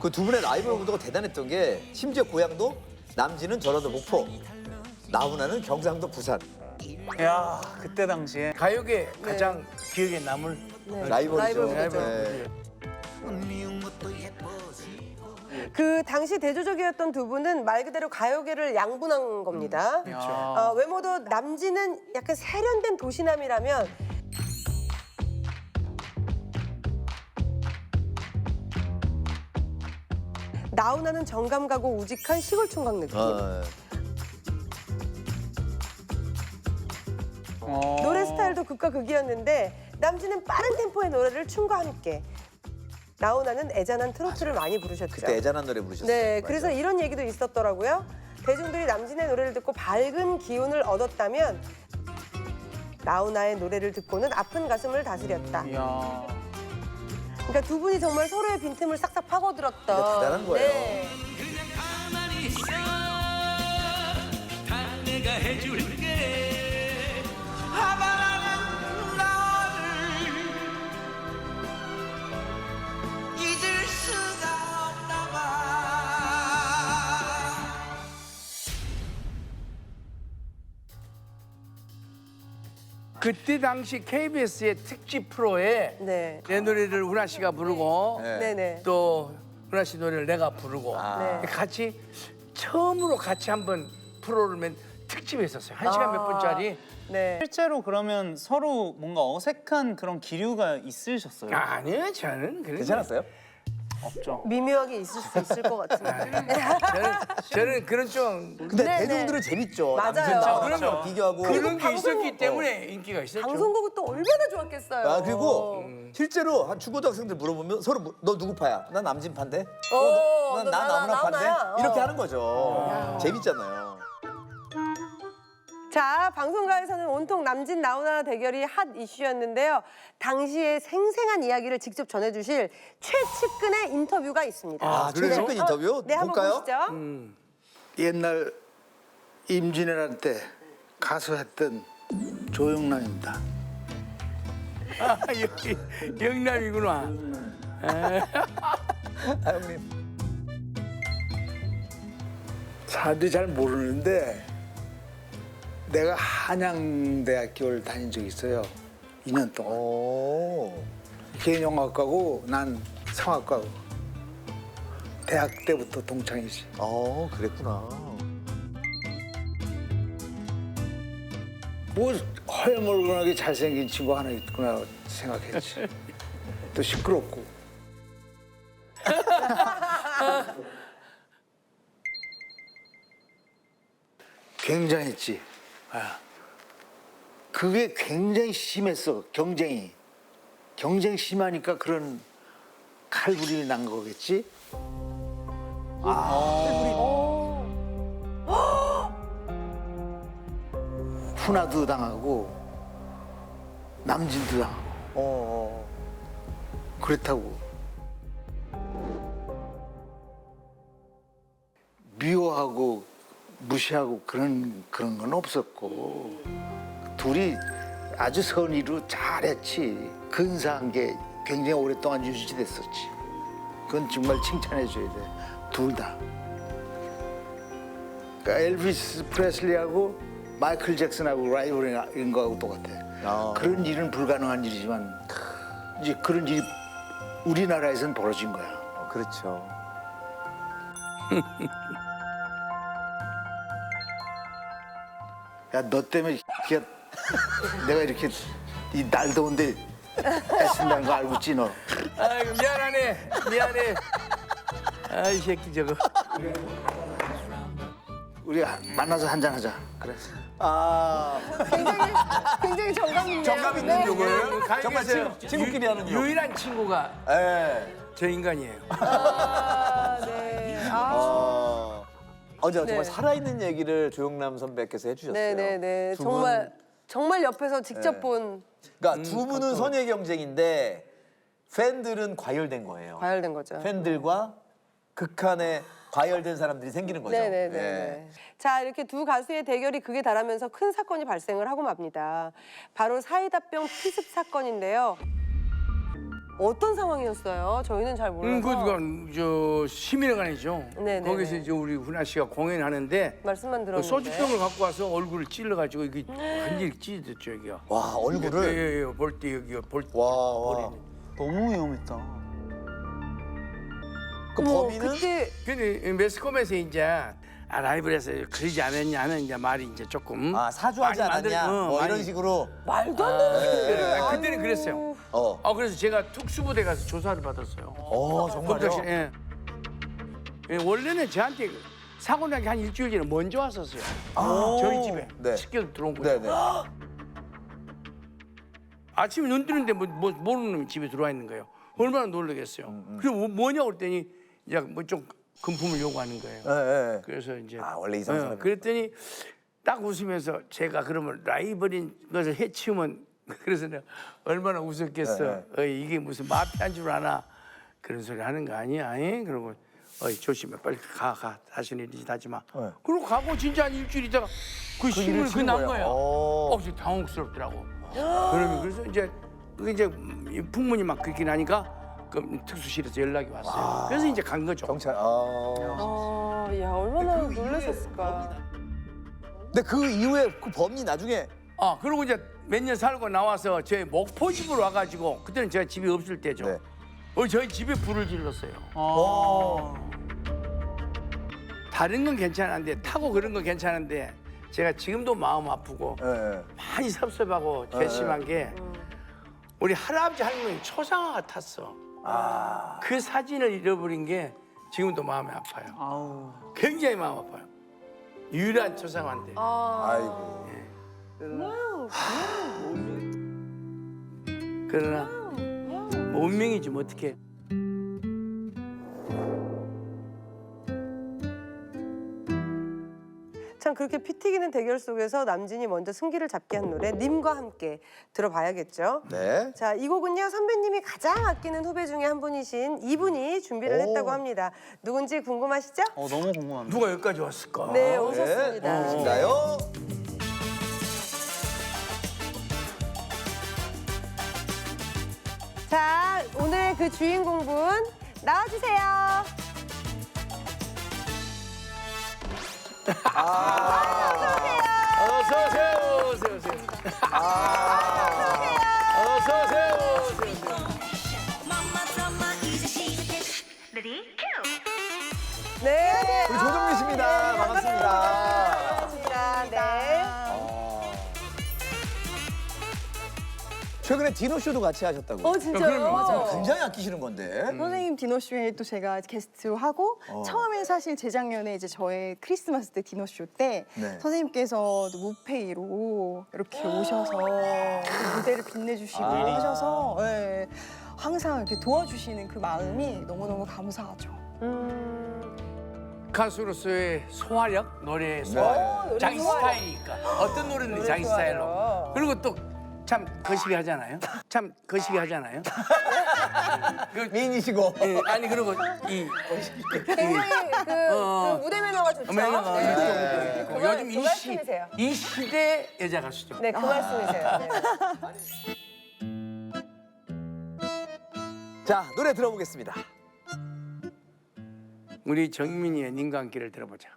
그 두 분의 라이브 무도가 대단했던 게 심지어 고향도 남진은 전라도 목포, 나훈아는 경상도 부산. 야, 그때 당시에 가요계 가장 기억에 남을 라이벌이죠. 라이벌 네. 그 당시 대조적이었던 두 분은 말 그대로 가요계를 양분한 겁니다. 외모도 남진은 약간 세련된 도시남이라면 나훈아는 정감 가고 우직한 시골 총각 느낌. 노래 스타일도 극과 극이었는데 남진은 빠른 템포의 노래를 춤과 함께, 나훈아는 애잔한 트로트를 많이 부르셨죠. 그때 애잔한 노래 부르셨어요. 네, 맞아. 그래서 이런 얘기도 있었더라고요. 대중들이 남진의 노래를 듣고 밝은 기운을 얻었다면 나훈아의 노래를 듣고는 아픈 가슴을 다스렸다. 이야. 그러니까 두 분이 정말 서로의 빈틈을 싹싹 파고들었던. 그러니까 대단한 거예요. 네. 가만히 있어 다 내가 해줄게 화가라는 너를 잊을 수가 없나 봐. 그때 당시 KBS의 특집 프로에 네. 내 노래를 훈아 씨가 부르고 네. 네네. 또 훈아 씨 노래를 내가 부르고 네. 같이 처음으로 같이 한번 프로를 맨 특집에 했었어요. 1시간 몇 분짜리. 네. 실제로 그러면 서로 뭔가 어색한 그런 기류가 있으셨어요? 아니요, 저는 그런 괜찮았어요? 없죠. 미묘하게 있을 수 있을 것 같은데. 저는 그런 좀 근데 네, 대중들은 재밌죠. 맞아요. 남진 나훈아랑 그럼요. 비교하고. 그런 게 방송- 있었기 때문에 인기가 있었죠. 방송국은 또 얼마나 좋았겠어요. 아 그리고 실제로 한 중고등학생들 물어보면 서로 너 누구 파야? 난 남진 파인데. 너 난 나훈아 파인데. 나훈아야? 이렇게 하는 거죠. 재밌잖아요. 자, 방송가에서는 온통 남진 나훈아 대결이 핫 이슈였는데요. 당시의 생생한 이야기를 직접 전해주실 최측근의 인터뷰가 있습니다. 아, 최측근 인터뷰 네, 한번 볼까요? 보시죠. 옛날 임진왜란 때 가수했던 조영남입니다. 아, 여기 영남이구나. 아, 형님. 사람들이 잘 모르는데 내가 한양대학교를 다닌 적이 있어요. 2년 동안. 오. 개인영화과고 난 성악과고. 대학 때부터 동창이지. 그랬구나. 뭐 허여멀건하게 잘생긴 친구 하나 있구나 생각했지. 또 시끄럽고. 굉장했지. 그게 굉장히 심했어, 경쟁이. 경쟁 심하니까 그런 칼부림이 난 거겠지? 훈아도 당하고 남진도 당하고 그렇다고 미워하고 무시하고 그런 건 없었고 둘이 아주 선의로 잘했지. 근사한 게 굉장히 오랫동안 유지됐었지. 그건 정말 칭찬해줘야 돼. 둘 다. 그러니까 엘비스 프레슬리하고 마이클 잭슨하고 라이벌인 거하고 똑같아. 그런 일은 불가능한 일이지만 이제 그런 일이 우리나라에서는 벌어진 거야. 그렇죠. 야, 너 때문에 내가 이렇게 이 날 더운데 애쓴다는 거 알고 있지, 너? 아이고 미안해. 아이 새끼 저거. 우리 만나서 한잔 하자. 그래. 굉장히 정감 있네요. 정감 있는 네. 욕을 정말 가요계에서 친구끼리 하는 욕. 유일한 친구가 예. 저 인간이에요. 네. 어제 네. 정말 살아있는 얘기를 조영남 선배께서 해주셨어요. 네네네. 두 정말 옆에서 직접 네. 본 그러니까 두 분은 선의 경쟁인데 팬들은 과열된 거예요. 과열된 거죠. 팬들과 극한의 과열된 사람들이 생기는 거죠. 네네네. 예. 자, 이렇게 두 가수의 대결이 극에 달하면서 큰 사건이 발생을 하고 맙니다. 바로 사이다병 피습 사건인데요. 어떤 상황이었어요? 저희는 잘 몰라서. 그건 저 시민회관이죠. 네네네. 거기서 이제 우리 훈아 씨가 공연하는데 말씀만 들었는데. 소주병을 갖고 와서 얼굴을 찔러가지고 이게 완전히 찢어졌죠 여기가. 와 얼굴을. 예예 볼 때 여기가 볼 때. 와. 너무 위험했다. 그 뭐, 범인은 그때 근데 매스컴에서 이제 라이브에서 그러지 않았냐 하는 이제 말이 이제 조금 사주하지 많이 않았냐 뭐 이런 식으로. 말도 안 되는 그때는 그랬어요. 그래서 제가 특수부대 가서 조사를 받았어요. 정말요? 검찰실, 예. 예, 원래는 저한테 사고 나기 한 일주일 전에 먼저 왔었어요. 저희 집에 네. 시켜서 들어온 거예요. 네네. 아침에 눈 뜨는데 뭐 모르는 놈이 집에 들어와 있는 거예요. 얼마나 놀라겠어요. 그래서 뭐냐고 그랬더니 이제 뭐 좀 금품을 요구하는 거예요. 네. 그래서 이제 원래 이상한 사람이. 그랬더니 딱 웃으면서 제가 그러면 라이벌인 것을 해치우면 그래서 내가 얼마나 웃었겠어. 이게 무슨 마피아인 줄 아나 그런 소리 하는 거 아니야? 그러고 조심해 빨리 가 다시는 이러지 하지 마. 그러고 가고 진짜 한 일주일 있다가 그 신문을 치는 난 거예요? 거예요. 진짜 당혹스럽더라고. 그러면 그래서 이제 그게 이제 풍문이 막 그렇게 나니까 그 특수실에서 연락이 왔어요. 그래서 이제 간 거죠. 경찰. 야 얼마나 놀라셨을까. 근데 그 이후에 그 범인이 나중에 그리고 이제 몇 년 살고 나와서 저희 목포 집으로 와가지고 그때는 제가 집이 없을 때죠. 네. 저희 집에 불을 질렀어요. 다른 건 괜찮은데 타고 그런 건 괜찮은데 제가 지금도 마음 아프고 많이 섭섭하고 괘씸한 게 우리 할아버지 할머니 초상화가 탔어. 그 사진을 잃어버린 게 지금도 마음이 아파요. 굉장히 마음 아파요. 유일한 초상화인데. 아이고. 그러나 뭐 운명이지 뭐 어떻게. 참 그렇게 피 튀기는 대결 속에서 남진이 먼저 승기를 잡게 한 노래 님과 함께 들어봐야겠죠. 네. 자, 이 곡은요 선배님이 가장 아끼는 후배 중에 한 분이신 이분이 준비를 했다고 합니다. 누군지 궁금하시죠? 너무 궁금합니다. 누가 여기까지 왔을까? 네, 오셨습니다. 누구신가요? 자, 오늘 그 주인공분 나와주세요. 어서 오세요. 어서 오세요. 어서 오세요. 네. 우리 조정미 씨입니다. 반갑습니다. 반갑습니다. 네. 최근에 디노쇼도 같이 하셨다고. 진짜요? 굉장히 아끼시는 건데. 선생님 디너쇼에 또 제가 게스트하고 처음에 사실 재작년에 이제 저의 크리스마스 때 디너쇼 때 네. 선생님께서 무페이로 이렇게 오셔서 무대를 빛내주시고 하셔서 항상 이렇게 도와주시는 그 마음이 너무너무 감사하죠. 가수로서의 소화력, 노래의 소화력, 자기 스타일이니까 어떤 노래든지 자기 스타일로. 그리고 또 참 거시기 하잖아요. 미인이시고. 아니 그리고 굉장히 그 무대 매너가 좋죠. 매너가 네. 있고 요즘 그 말씀이세요. 이 시대 여자 가수죠. 네, 그 말씀이세요. 네. 자, 노래 들어보겠습니다. 우리 정민이의 님과 함께를 들어보자.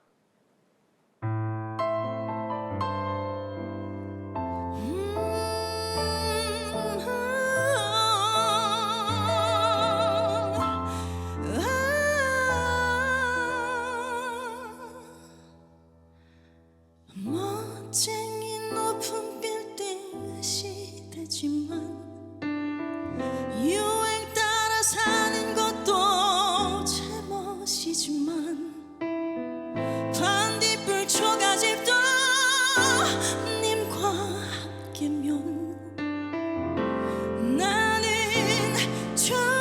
멋쟁이 높은 빌딩 시대지만 유행 따라 사는 것도 제멋이지만 반딧불 초가집도 님과 함께면 나는 좋아.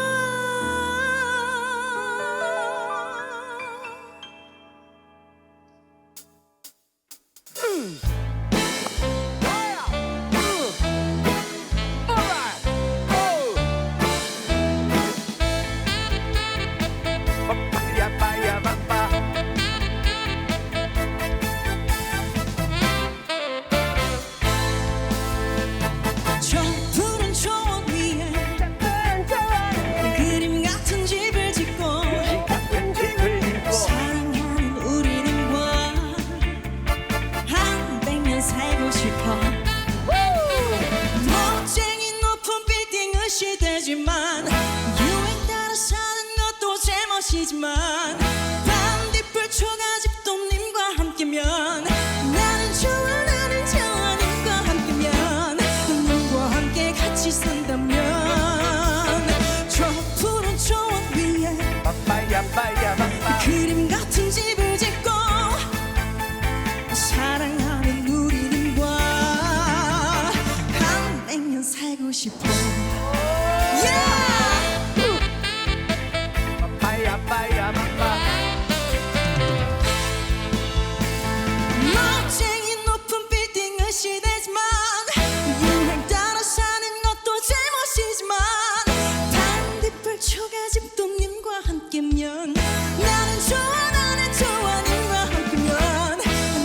제멋이지만 반딧불 초가집도님과 함께면 나는 좋아 님과 함께면 님과 함께 같이 산다면 저 푸른 초원 위에 그림 같은 집을 짓고 사랑하는 우리님과 한 백년 살고 싶어. 멋쟁이 높은 빌딩은 시대지만 유행 따라 사는 것도 제멋이지만 반딧불 초가집도님과 함께면 나는 좋아 님과 함께면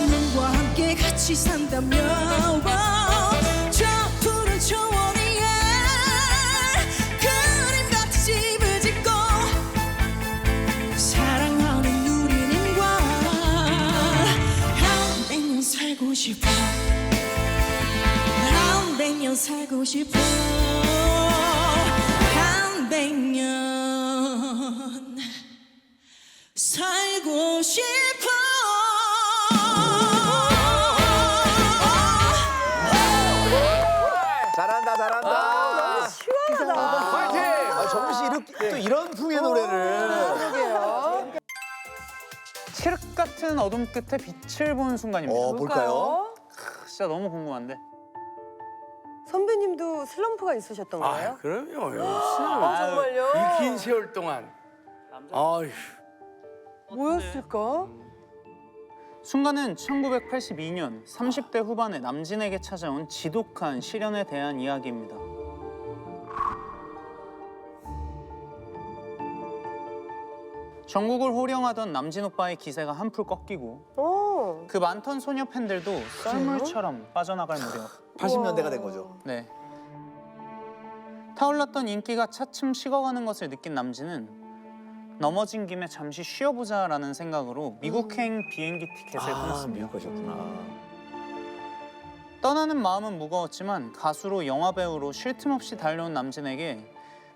님과 함께 같이 산다면 저 푸른 초원 위에 그림 같은 집을 짓고 사랑하는 우리님과 한 백년 살고 싶어. 한 백년 살고 싶어. 한 백년 살고 싶어. 잘한다, 잘한다. 시원하다. 파이팅! 정우 씨 이렇게 또 이런 풍의 노래를. 그러게요. 칠흑 같은 어둠 끝에 빛을 보는 순간입니다. 볼까요? 진짜 너무 궁금한데. 선배님도 슬럼프가 있으셨던가요? 아, 그럼요. 정말요? 이 긴 세월 동안. 아휴. 뭐였을까? 순간은 1982년 30대 후반의 남진에게 찾아온 지독한 시련에 대한 이야기입니다. 전국을 호령하던 남진 오빠의 기세가 한풀 꺾이고 어. 그 많던 소녀 팬들도 썰물처럼 빠져나갈 무렵 80년대가 된 거죠. 네. 타올랐던 인기가 차츰 식어가는 것을 느낀 남진은 넘어진 김에 잠시 쉬어보자라는 생각으로 미국행 비행기 티켓을 끊었습니다. 미국 가셨구나. 떠나는 마음은 무거웠지만 가수로 영화배우로 쉴 틈 없이 달려온 남진에게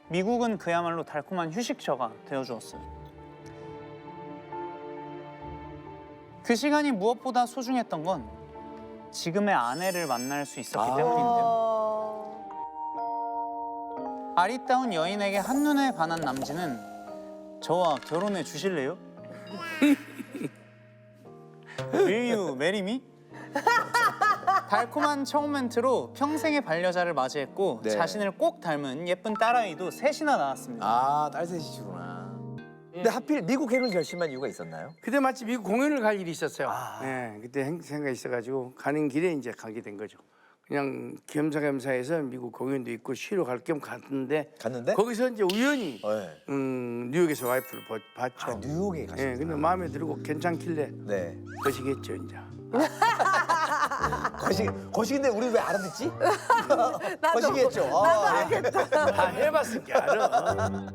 미국은 그야말로 달콤한 휴식처가 되어주었어요. 그 시간이 무엇보다 소중했던 건 지금의 아내를 만날 수 있었기 때문인데요. 아리따운 여인에게 한눈에 반한 남진은 저와 결혼해 주실래요? Will you marry me? 달콤한 처음 멘트로 평생의 반려자를 맞이했고 네. 자신을 꼭 닮은 예쁜 딸아이도 셋이나 낳았습니다. 딸 셋이시구나. 근데 하필 미국행을 결심한 이유가 있었나요? 그때 마치 미국 공연을 갈 일이 있었어요. 네, 그때 행사가 있어가지고 가는 길에 이제 가게 된 거죠. 그냥 겸사겸사해서 미국 공연도 있고 쉬러 갈 겸 갔는데 거기서 이제 우연히 뉴욕에서 와이프를 봤죠. 뉴욕에 가셨어요? 네, 근데 마음에 들고 괜찮길래 거시겠죠 이제. 거시기인데 우리 왜 알아듣지? 거시기했죠. 나도 알겠다. 다 해봤으니까 알아.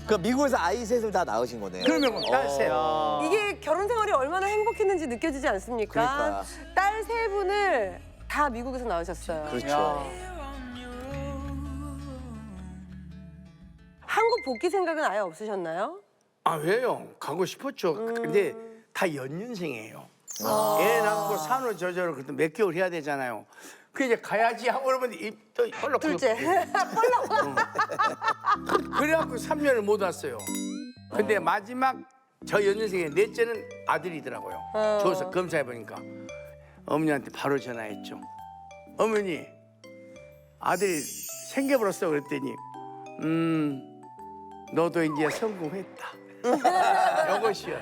그 미국에서 아이 셋을 다 낳으신 거네요. 그러면 딸 셋. 이게 결혼 생활이 얼마나 행복했는지 느껴지지 않습니까? 그러니까. 딸 세 분을 다 미국에서 낳으셨어요. 그렇죠. 한국 복귀 생각은 아예 없으셨나요? 아 왜요? 가고 싶었죠. 근데 다 연년생이에요. 애 낳고 산후조리원 그때 몇 개월 해야 되잖아요. 그 이제 가야지 하고 그러면 입도 펄럭. 둘째. 그래갖고 3년을 못 왔어요. 근데 마지막 저 연년생의 넷째는 아들이더라고요. 줘서 검사해보니까 어머니한테 바로 전화했죠. 어머니 아들이 생겨버렸어 그랬더니 너도 이제 성공했다. 이것이요.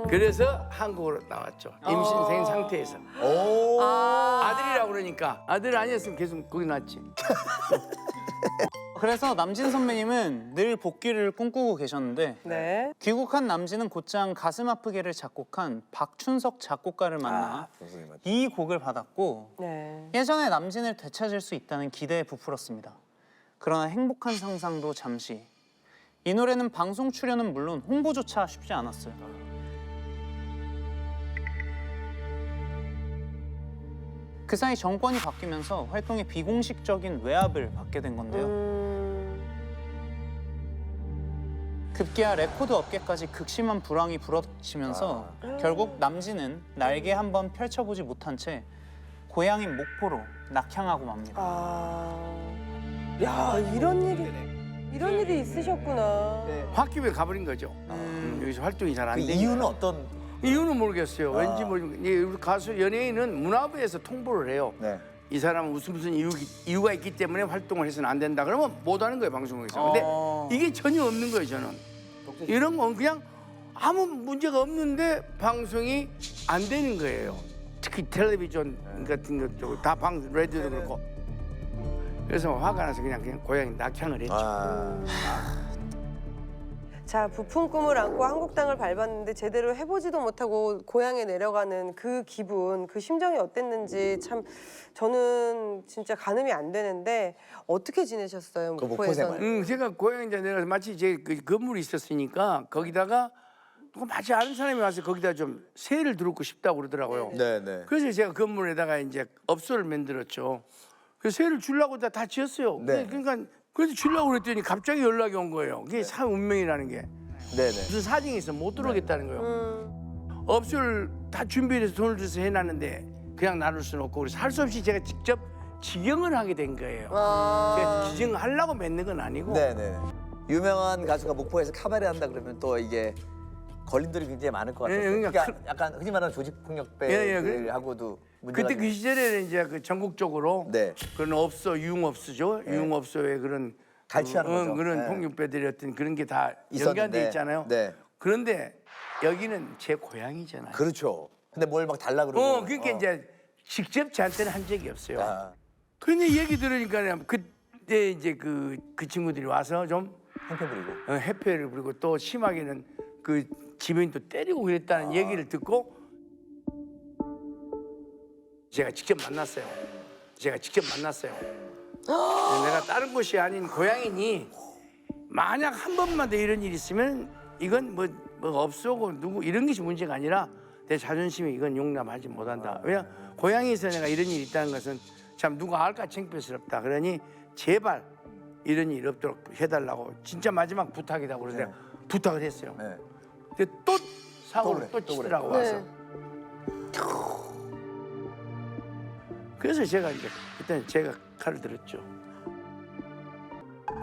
그래서 한국으로 나왔죠. 임신생 상태에서. 아들이라고 그러니까 아들 아니었으면 계속 거기 났지. 그래서 남진 선배님은 늘 복귀를 꿈꾸고 계셨는데 네. 귀국한 남진은 곧장 가슴 아프게를 작곡한 박춘석 작곡가를 만나 이 곡을 받았고 네. 예전의 남진을 되찾을 수 있다는 기대에 부풀었습니다. 그러나 행복한 상상도 잠시. 이 노래는 방송 출연은 물론 홍보조차 쉽지 않았어요. 그 사이 정권이 바뀌면서 활동에 비공식적인 외압을 받게 된 건데요. 급기야 레코드 업계까지 극심한 불황이 불어치면서 결국 남진은 날개 한번 펼쳐보지 못한 채 고향인 목포로 낙향하고 맙니다. 야, 이런 일이 있으셨구나. 홧김에 가버린 거죠. 여기서 활동이 잘 안 그 되니까. 이유는 어떤? 이유는 모르겠어요. 왠지 우리 가수 연예인은 문화부에서 통보를 해요. 네. 이 사람은 무슨 이유가 있기 때문에 활동을 해서는 안 된다. 그러면 못 하는 거예요, 방송국에서. 근데 이게 전혀 없는 거예요, 저는. 이런 건 그냥 아무 문제가 없는데 방송이 안 되는 거예요. 특히 텔레비전 같은 것도 다 라디오도 그렇고. 그래서 화가 나서 그냥 고향에 낙향을 했죠. 자, 부푼 꿈을 안고 한국 땅을 밟았는데 제대로 해보지도 못하고 고향에 내려가는 그 기분, 그 심정이 어땠는지 참 저는 진짜 가늠이 안 되는데 어떻게 지내셨어요, 그 목포 목포에서는? 생활. 제가 고향에 이제 내려가서 마치 제 그 건물이 있었으니까 거기다가 누가 마치 아는 사람이 와서 거기다 좀 세를 두르고 싶다고 그러더라고요. 네네. 그래서 제가 건물에다가 이제 업소를 만들었죠. 그래서 세를 주려고 다 지었어요. 네. 그러니까 그래서 주려고 그랬더니 갑자기 연락이 온 거예요. 그게 참 운명이라는 게. 네네. 무슨 사정이 있어 못 들어오겠다는 거예요. 업소를 다 준비해서 돈을 줘서 해놨는데 그냥 나눌 수는 없고 그래서 할 수 없이 제가 직접 지경을 하게 된 거예요. 제가 지경하려고 맺는 건 아니고. 네네. 유명한 가수가 목포에서 카바레 한다 그러면 또 이게 걸림돌이 굉장히 많을 것 같아요. 예, 그러니까 그러니까 약간 흔히 말하는 예, 조직폭력배들하고도 문제가 그때 좀- 그 시절에는 이제 그 전국적으로 네. 그런 업소, 유흥업소죠. 유흥업소의 그런 갈취하는 거죠. 그런 네. 폭력배들이 어떤 그런 게 다 있었는데, 연관돼 있잖아요. 네. 그런데 여기는 제 고향이잖아요. 그렇죠. 근데 뭘 막 달라 그러고. 그러니까 이제 직접 저한테는 한 적이 없어요. 아, 근데 얘기 들으니까 그때 이제 그 친구들이 와서 좀 행패 부리고. 해패를 부리고 또 심하게는 그 지배인도 때리고 그랬다는 얘기를 듣고 제가 직접 만났어요. 내가 다른 곳이 아닌 고향이니 만약 한 번만 더 이런 일이 있으면 이건 뭐 없어고 누구 이런 것이 문제가 아니라 내 자존심에 이건 용납하지 못한다. 왜냐 고향에서 내가 이런 일이 있다는 것은 참 누가 알까 창피스럽다. 그러니 제발 이런 일 없도록 해달라고 진짜 마지막 부탁이다 그러는데 부탁을 했어요. 네. 근데 또 사고를 또 그래, 또 치더라고 네. 와서. 그래서 제가 이제 그때는 제가 칼을 들었죠.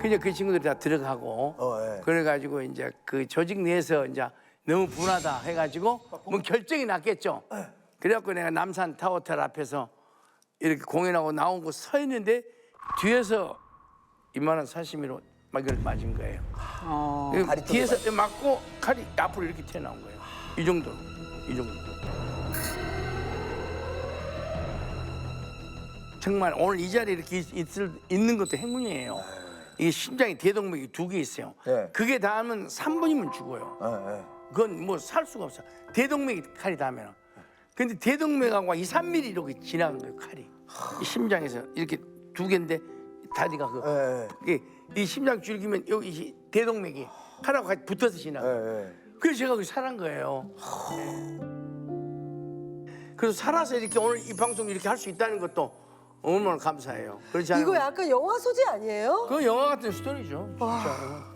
그냥 그 친구들이 다 들어가고 예. 그래가지고 이제 그 조직 내에서 이제 너무 분하다 해가지고 뭐 결정이 났겠죠. 그래갖고 내가 남산 타워텔 앞에서 이렇게 공연하고 나오고 서 있는데 뒤에서 이만한 사시미로 막 이걸 맞은 거예요. 다리 뒤에서 맞고 칼이 앞으로 이렇게 튀어나온 거예요. 이 정도. 정말 오늘 이 자리에 이렇게 있는 것도 행운이에요. 이게 심장에 대동맥이 2개 있어요. 네. 그게 닿으면 3분이면 죽어요. 그건 뭐 살 수가 없어. 대동맥이 칼이 닿으면. 근데 대동맥하고 2, 3mm 이렇게 지나간 거예요, 칼이. 이 심장에서 이렇게 2개인데 다리가 이 심장 줄기면 여기 대동맥이 칼하고 같이 붙어서 지나가요. 그래서 제가 거기 살한 거예요. 그래서 살아서 이렇게 오늘 이 방송 이렇게 할 수 있다는 것도 얼마나 감사해요. 그렇지 않아요? 이거 약간 영화 소재 아니에요? 그 영화 같은 스토리죠.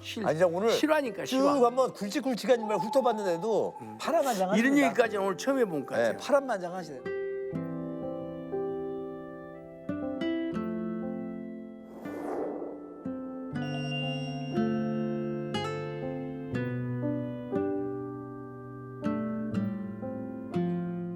진짜. 아니, 진짜 오늘 실화니까 쭉 실화. 한번 굵직굵직한 말 훑어봤는데도 파란만장하십니다. 이런 얘기까지는 오늘 처음 해본 것 같아요. 네, 파란만장하시네.